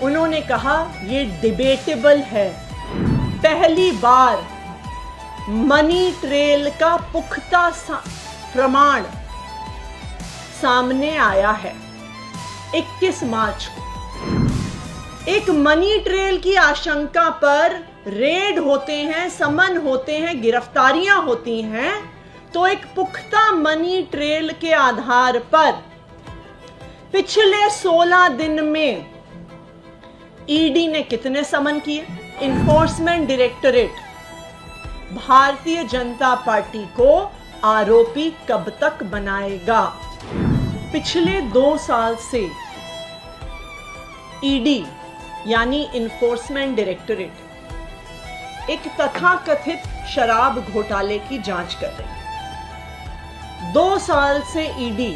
उन्होंने कहा ये डिबेटेबल है। पहली बार मनी ट्रेल का पुख्ता प्रमाण सामने आया है 21 मार्च को। एक मनी ट्रेल की आशंका पर रेड होते हैं, समन होते हैं, गिरफ्तारियां होती हैं, तो एक पुख्ता मनी ट्रेल के आधार पर पिछले 16 दिन में ईडी ने कितने समन किए? Enforcement directorate Bharatiya Janata party को आरोपी कब तक बनाएगा? पिछले 2 साल से ईडी यानी इन्फोर्समेंट डायरेक्टरेट एक तथाकथित शराब घोटाले की जांच कर रही है। 2 साल से ईडी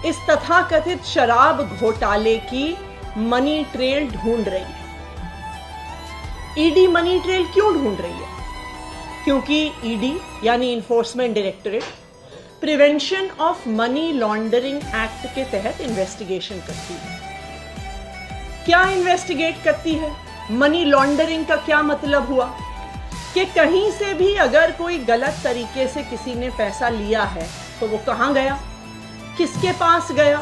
इस तथाकथित शराब घोटाले की मनी ट्रेल ढूंढ रही है। ईडी मनी ट्रेल क्यों ढूंढ रही है? क्योंकि ईडी यानी enforcement directorate prevention of money laundering act के तहत इन्वेस्टिगेशन करती है। क्या इन्वेस्टिगेट करती है? मनी लॉन्ड्रिंग का क्या मतलब हुआ कि कहीं से भी अगर कोई गलत तरीके से किसी ने पैसा लिया है तो वो कहां गया, किसके पास गया,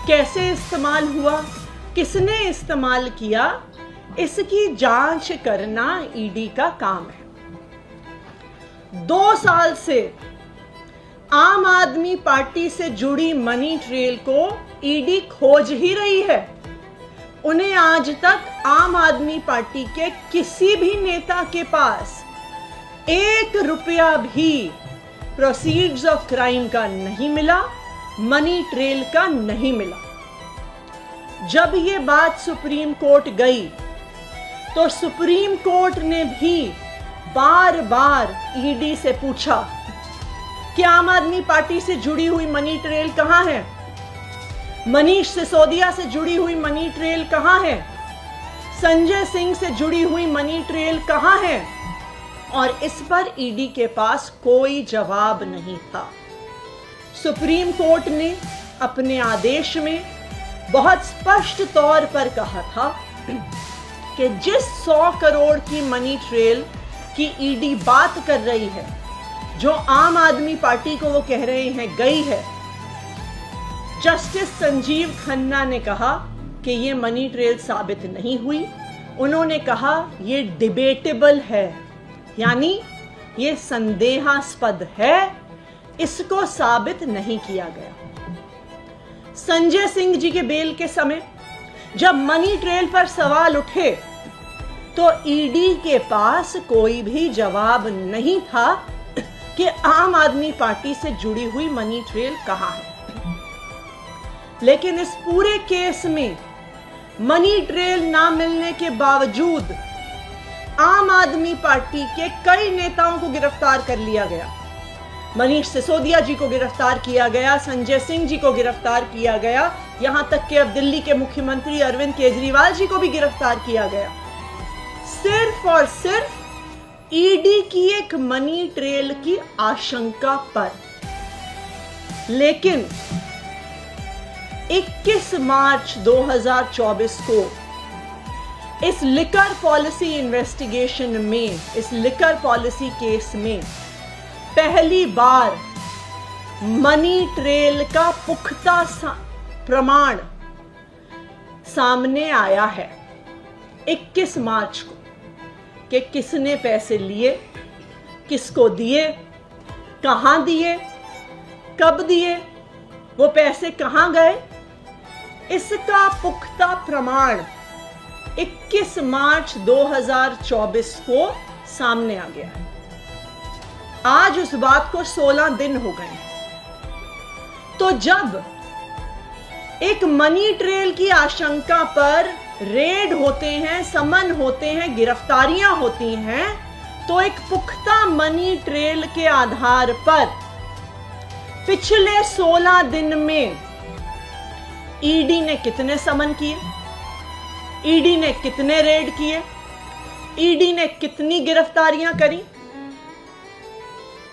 कैसे इस्तेमाल हुआ, किसने इस्तेमाल किया, इसकी जांच करना ईडी का काम है। 2 साल से आम आदमी पार्टी से जुड़ी मनी ट्रेल को ईडी खोज ही रही है। उन्हें आज तक आम आदमी पार्टी के किसी भी नेता के पास 1 रुपया भी प्रोसीड्स ऑफ क्राइम का नहीं मिला, मनी ट्रेल का नहीं मिला। जब ये बात सुप्रीम कोर्ट गई तो सुप्रीम कोर्ट ने भी बार बार ईडी से पूछा कि आम आदमी पार्टी से जुड़ी हुई मनी ट्रेल कहां है, मनीष सिसोदिया से जुड़ी हुई मनी ट्रेल कहां है, संजय सिंह से जुड़ी हुई मनी ट्रेल कहां है, और इस पर ईडी के पास कोई जवाब नहीं था। सुप्रीम कोर्ट ने अपने आदेश में बहुत स्पष्ट तौर पर कहा था कि जिस 100 करोड़ की मनी ट्रेल की ईडी बात कर रही है, जो आम आदमी पार्टी को वो कह रहे हैं गई है, जस्टिस संजीव खन्ना ने कहा कि ये मनी ट्रेल साबित नहीं हुई। उन्होंने कहा ये डिबेटेबल है, यानी ये संदेहास्पद है, इसको साबित नहीं किया गया। संजय सिंह जी के बेल के समय जब मनी ट्रेल पर सवाल उठे तो ईडी के पास कोई भी जवाब नहीं था कि आम आदमी पार्टी से जुड़ी हुई मनी ट्रेल कहां है। लेकिन इस पूरे केस में मनी ट्रेल ना मिलने के बावजूद आम आदमी पार्टी के कई नेताओं को गिरफ्तार कर लिया गया। मनीष सिसोदिया जी को गिरफ्तार किया गया, संजय सिंह जी को गिरफ्तार किया गया, यहां तक कि अब दिल्ली के मुख्यमंत्री अरविंद केजरीवाल जी को भी गिरफ्तार किया गया, सिर्फ और सिर्फ ईडी की एक मनी ट्रेल की आशंका पर। लेकिन 21 मार्च 2024 को इस लिकर पॉलिसी इन्वेस्टिगेशन में, इस लिकर पॉलिसी केस में पहली बार मनी ट्रेल का पुख्ता प्रमाण सामने आया है 21 मार्च को कि किसने पैसे लिए, किसको दिए, कहां दिए, कब दिए, वो पैसे कहां गए, इसका पुख्ता प्रमाण 21 मार्च 2024 को सामने आ गया है। आज उस बात को 16 दिन हो गए। तो जब एक मनी ट्रेल की आशंका पर रेड होते हैं, समन होते हैं, गिरफ्तारियां होती हैं, तो एक पुख्ता मनी ट्रेल के आधार पर पिछले 16 दिन में ईडी ने कितने समन किए, ईडी ने कितने रेड किए, ईडी ने कितनी गिरफ्तारियां करी?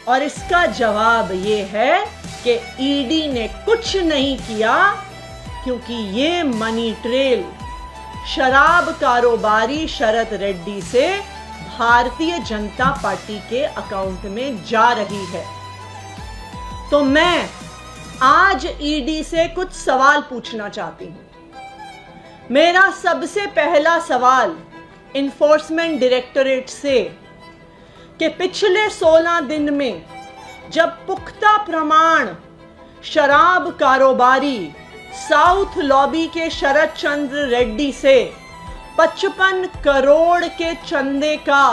और इसका जवाब यह है कि ईडी ने कुछ नहीं किया, क्योंकि ये मनी ट्रेल शराब कारोबारी शरत रेड्डी से भारतीय जनता पार्टी के अकाउंट में जा रही है। तो मैं आज ईडी से कुछ सवाल पूछना चाहती हूं। मेरा सबसे पहला सवाल इन्फोर्समेंट डायरेक्टोरेट से कि पिछले 16 दिन में जब पुख्ता प्रमाण शराब कारोबारी साउथ लॉबी के शरत चंद्र रेड्डी से 55 करोड़ के चंदे का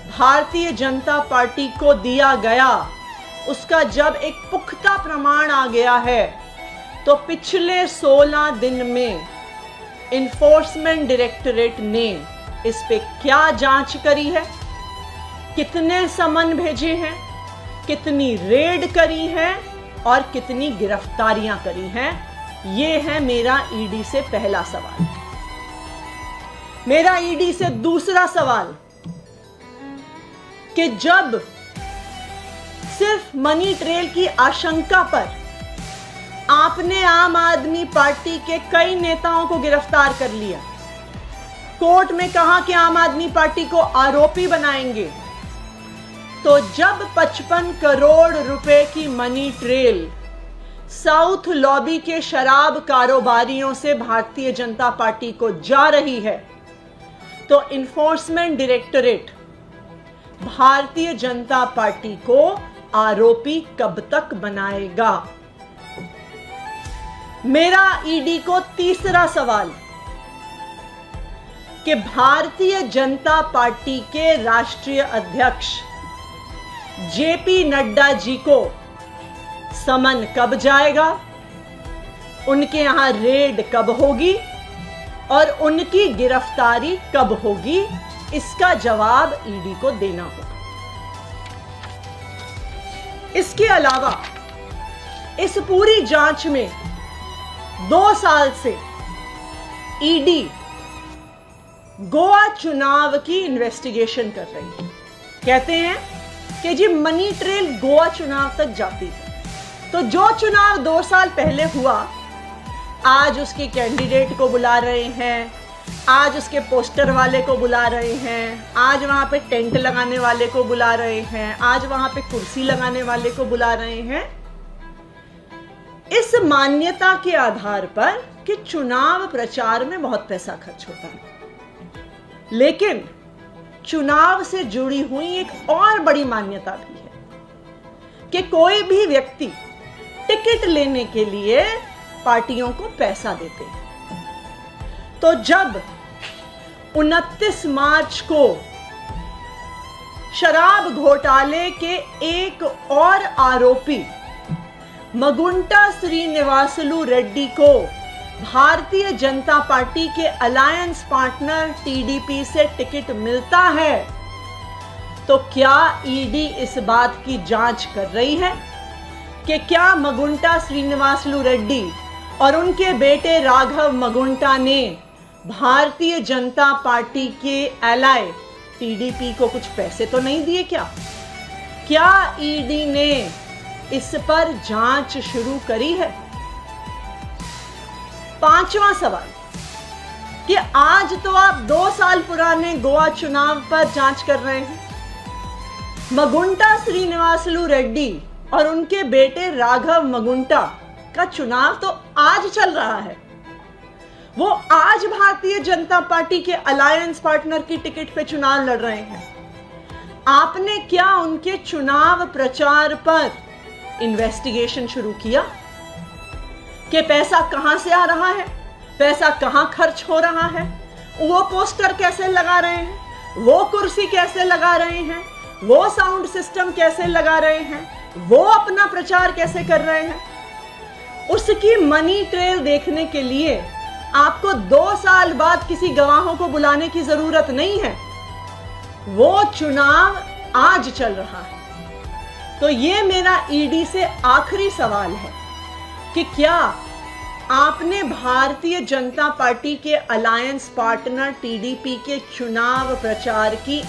भारतीय जनता पार्टी को दिया गया, उसका जब एक पुख्ता प्रमाण आ गया है तो पिछले 16 दिन में इन्फोर्समेंट डायरेक्टोरेट ने इस पे क्या जांच करी है, कितने समन भेजे हैं, कितनी रेड करी है और कितनी गिरफ्तारियां करी हैं। ये है मेरा ईडी से पहला सवाल। मेरा ईडी से दूसरा सवाल कि जब सिर्फ मनी ट्रेल की आशंका पर आपने आम आदमी पार्टी के कई नेताओं को गिरफ्तार कर लिया, कोर्ट में कहा कि आम आदमी पार्टी को आरोपी बनाएंगे, तो जब 55 करोड़ रुपए की मनी ट्रेल साउथ लॉबी के शराब कारोबारियों से भारतीय जनता पार्टी को जा रही है, तो enforcement directorate Bharatiya Janata party को आरोपी कब तक बनाएगा? मेरा ईडी को तीसरा सवाल कि भारतीय जनता पार्टी के राष्ट्रीय अध्यक्ष जेपी नड्डा जी को समन कब जाएगा, उनके यहां रेड कब होगी और उनकी गिरफ्तारी कब होगी? इसका जवाब ईडी को देना होगा। इसके अलावा इस पूरी जांच में 2 साल से ईडी गोवा चुनाव की इन्वेस्टिगेशन कर रही है। कहते हैं कि जी मनी ट्रेल गोवा चुनाव तक जाती है, तो जो चुनाव 2 साल पहले हुआ, आज उसके कैंडिडेट को बुला रहे हैं, आज उसके पोस्टर वाले को बुला रहे हैं, आज वहां पे टेंट लगाने वाले को बुला रहे हैं, आज वहां पे कुर्सी लगाने वाले को बुला रहे हैं, इस मान्यता के आधार पर कि चुनाव प्रचार में बहुत पैसा खर्च होता है। लेकिन चुनाव से जुड़ी हुई एक और बड़ी मान्यता भी है कि कोई भी व्यक्ति टिकट लेने के लिए पार्टियों को पैसा देते हैं। तो जब 29 मार्च को शराब घोटाले के एक और आरोपी मगुंटा श्रीनिवासलू रेड्डी को भारतीय जनता पार्टी के अलायंस पार्टनर टीडीपी से टिकट मिलता है, तो क्या ईडी इस बात की जांच कर रही है कि क्या मगुंटा श्रीनिवासलू रेड्डी और उनके बेटे राघव मगुंटा ने भारतीय जनता पार्टी के एलाय टीडीपी को कुछ पैसे तो नहीं दिए? क्या ईडी ने इस पर जांच शुरू करी है? 5वां सवाल कि आज तो आप 2 साल पुराने गोवा चुनाव पर जांच कर रहे हैं। मगुंटा श्रीनिवासलू रेड्डी और उनके बेटे राघव मगुंटा का चुनाव तो आज चल रहा है। वो आज भारतीय जनता पार्टी के अलायंस पार्टनर की टिकट पे चुनाव लड़ रहे हैं। आपने क्या उनके चुनाव प्रचार पर इन्वेस्टिगेशन शुरू किया कि पैसा कहां से आ रहा है, पैसा कहां खर्च हो रहा है, वो पोस्टर कैसे लगा रहे हैं, वो कुर्सी कैसे लगा रहे हैं, वो साउंड सिस्टम कैसे लगा रहे हैं, वो अपना प्रचार कैसे कर रहे हैं? उसकी मनी ट्रेल देखने के लिए आपको 2 साल बाद किसी गवाहों को बुलाने की जरूरत नहीं है। वो चुनाव आज चल रहा है। तो ये मेरा ईडी से आखिरी सवाल है कि क्या आपने भारतीय जनता पार्टी के अलायंस पार्टनर टीडीपी के चुनाव प्रचार की